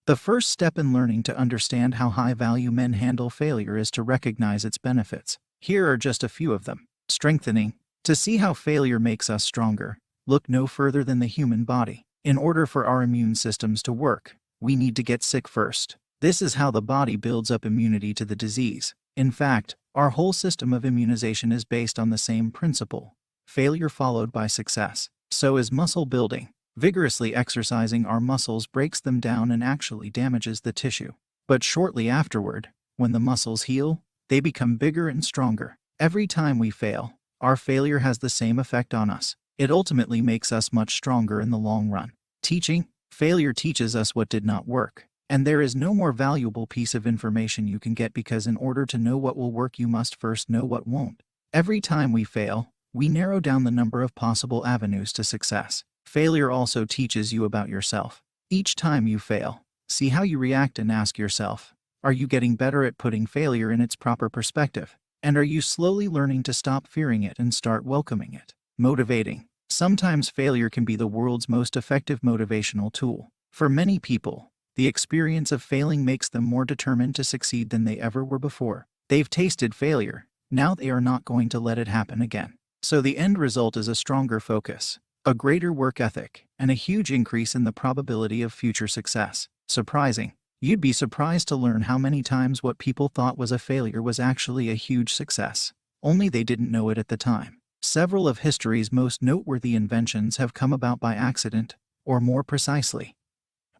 The first step in learning to understand how high-value men handle failure is to recognize its benefits. Here are just a few of them. Strengthening. To see how failure makes us stronger, look no further than the human body. In order for our immune systems to work, we need to get sick first. This is how the body builds up immunity to the disease. In fact, our whole system of immunization is based on the same principle: failure followed by success. So is muscle building. Vigorously exercising our muscles breaks them down and actually damages the tissue. But shortly afterward, when the muscles heal, they become bigger and stronger. Every time we fail, our failure has the same effect on us. It ultimately makes us much stronger in the long run. Teaching. Failure teaches us what did not work. And there is no more valuable piece of information you can get, because in order to know what will work, you must first know what won't. Every time we fail, we narrow down the number of possible avenues to success. Failure also teaches you about yourself. Each time you fail, see how you react and ask yourself, are you getting better at putting failure in its proper perspective? And are you slowly learning to stop fearing it and start welcoming it? Motivating. Sometimes failure can be the world's most effective motivational tool. For many people, the experience of failing makes them more determined to succeed than they ever were before. They've tasted failure. Now they are not going to let it happen again. So the end result is a stronger focus, a greater work ethic, and a huge increase in the probability of future success. Surprising. You'd be surprised to learn how many times what people thought was a failure was actually a huge success. Only they didn't know it at the time. Several of history's most noteworthy inventions have come about by accident, or more precisely,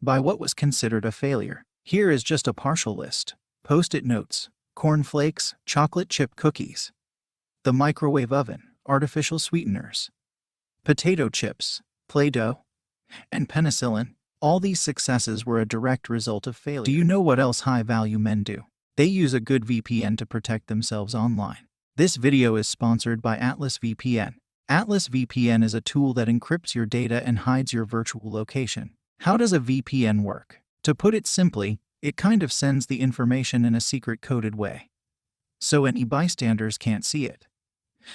by what was considered a failure. Here is just a partial list: Post-it notes, cornflakes, chocolate chip cookies, the microwave oven, artificial sweeteners, potato chips, Play-Doh, and penicillin. All these successes were a direct result of failure. Do you know what else high-value men do? They use a good VPN to protect themselves online. This video is sponsored by Atlas VPN. Atlas VPN is a tool that encrypts your data and hides your virtual location. How does a VPN work? To put it simply, it kind of sends the information in a secret coded way, so any bystanders can't see it.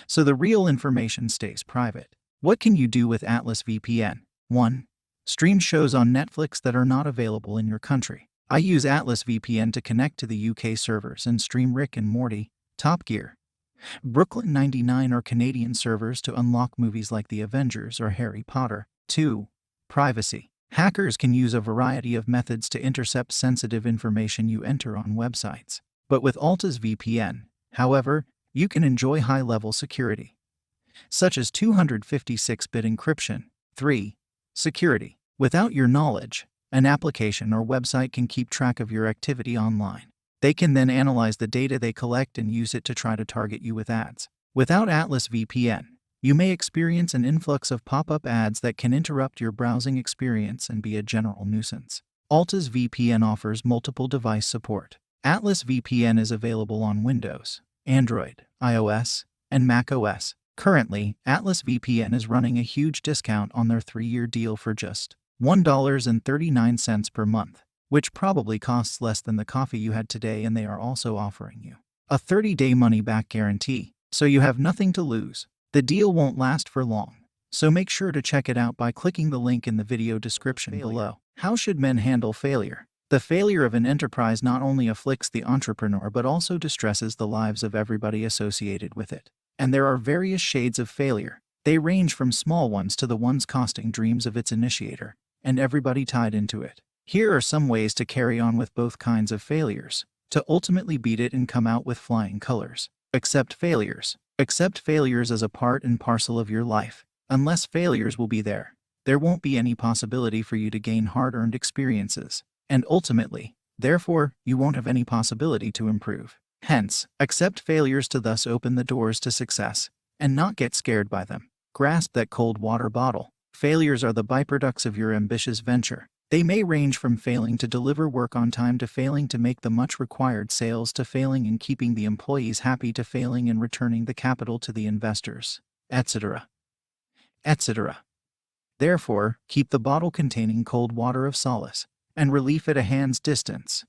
So the real information stays private. What can you do with Atlas VPN? 1. Stream shows on Netflix that are not available in your country. I use Atlas VPN to connect to the UK servers and stream Rick and Morty, Top Gear, Brooklyn 99 or Canadian servers to unlock movies like The Avengers or Harry Potter. 2. Privacy. Hackers can use a variety of methods to intercept sensitive information you enter on websites. But with Alta's VPN, however, you can enjoy high-level security, such as 256-bit encryption. 3. Security. Without your knowledge, an application or website can keep track of your activity online. They can then analyze the data they collect and use it to try to target you with ads. Without Atlas VPN, you may experience an influx of pop-up ads that can interrupt your browsing experience and be a general nuisance. Alta's VPN offers multiple device support. Atlas VPN is available on Windows, Android, iOS, and macOS. Currently, Atlas VPN is running a huge discount on their 3-year deal for just $1.39 per month, which probably costs less than the coffee you had today, and they are also offering you a 30-day money-back guarantee, so you have nothing to lose. The deal won't last for long, so make sure to check it out by clicking the link in the video description below. How should men handle failure? The failure of an enterprise not only afflicts the entrepreneur but also distresses the lives of everybody associated with it. And there are various shades of failure. They range from small ones to the ones costing dreams of its initiator and everybody tied into it. Here are some ways to carry on with both kinds of failures, to ultimately beat it and come out with flying colors. Accept failures. Accept failures as a part and parcel of your life. Unless failures will be there won't be any possibility for you to gain hard-earned experiences. And ultimately, therefore, you won't have any possibility to improve. Hence, accept failures to thus open the doors to success, and not get scared by them. Grasp that cold water bottle. Failures are the byproducts of your ambitious venture. They may range from failing to deliver work on time to failing to make the much required sales to failing in keeping the employees happy to failing in returning the capital to the investors, etc., etc. Therefore, keep the bottle containing cold water of solace and relief at a hand's distance.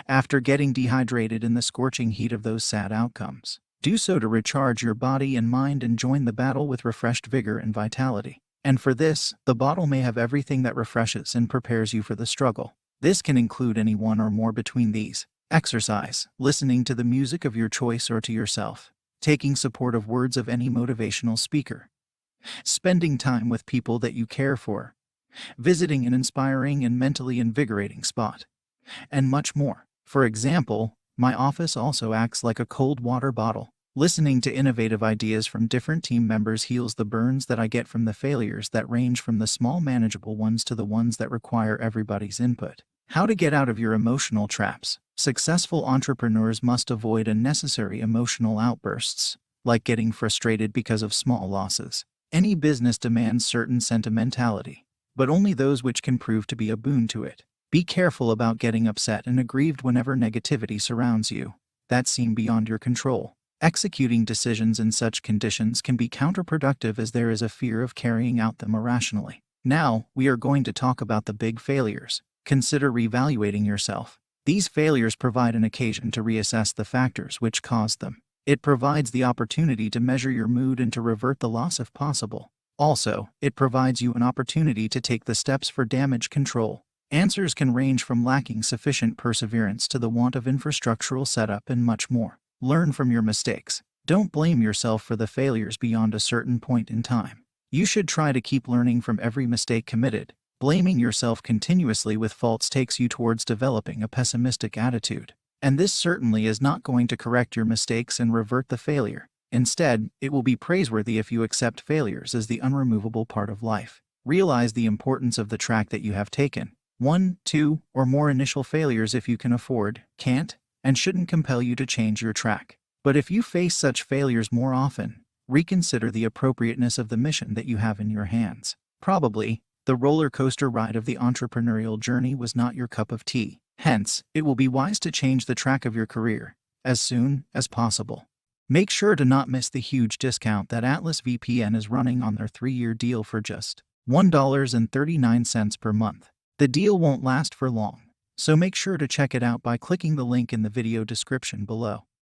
After getting dehydrated in the scorching heat of those sad outcomes, do so to recharge your body and mind and join the battle with refreshed vigor and vitality. And for this, the bottle may have everything that refreshes and prepares you for the struggle. This can include any one or more between these. Exercise, listening to the music of your choice or to yourself, taking supportive words of any motivational speaker, spending time with people that you care for, visiting an inspiring and mentally invigorating spot, and much more. For example, my office also acts like a cold water bottle. Listening to innovative ideas from different team members heals the burns that I get from the failures that range from the small manageable ones to the ones that require everybody's input. How to get out of your emotional traps. Successful entrepreneurs must avoid unnecessary emotional outbursts, like getting frustrated because of small losses. Any business demands certain sentimentality, but only those which can prove to be a boon to it. Be careful about getting upset and aggrieved whenever negativity surrounds you that seem beyond your control. Executing decisions in such conditions can be counterproductive as there is a fear of carrying out them irrationally. Now, we are going to talk about the big failures. Consider reevaluating yourself. These failures provide an occasion to reassess the factors which caused them. It provides the opportunity to measure your mood and to revert the loss if possible. Also, it provides you an opportunity to take the steps for damage control. Answers can range from lacking sufficient perseverance to the want of infrastructural setup and much more. Learn from your mistakes. Don't blame yourself for the failures beyond a certain point in time. You should try to keep learning from every mistake committed. Blaming yourself continuously with faults takes you towards developing a pessimistic attitude. And this certainly is not going to correct your mistakes and revert the failure. Instead, it will be praiseworthy if you accept failures as the unremovable part of life. Realize the importance of the track that you have taken. 1, 2, or more initial failures if you can afford, can't, and shouldn't compel you to change your track. But if you face such failures more often, reconsider the appropriateness of the mission that you have in your hands. Probably, the roller coaster ride of the entrepreneurial journey was not your cup of tea. Hence, it will be wise to change the track of your career as soon as possible. Make sure to not miss the huge discount that Atlas VPN is running on their 3-year deal for just $1.39 per month. The deal won't last for long, so make sure to check it out by clicking the link in the video description below.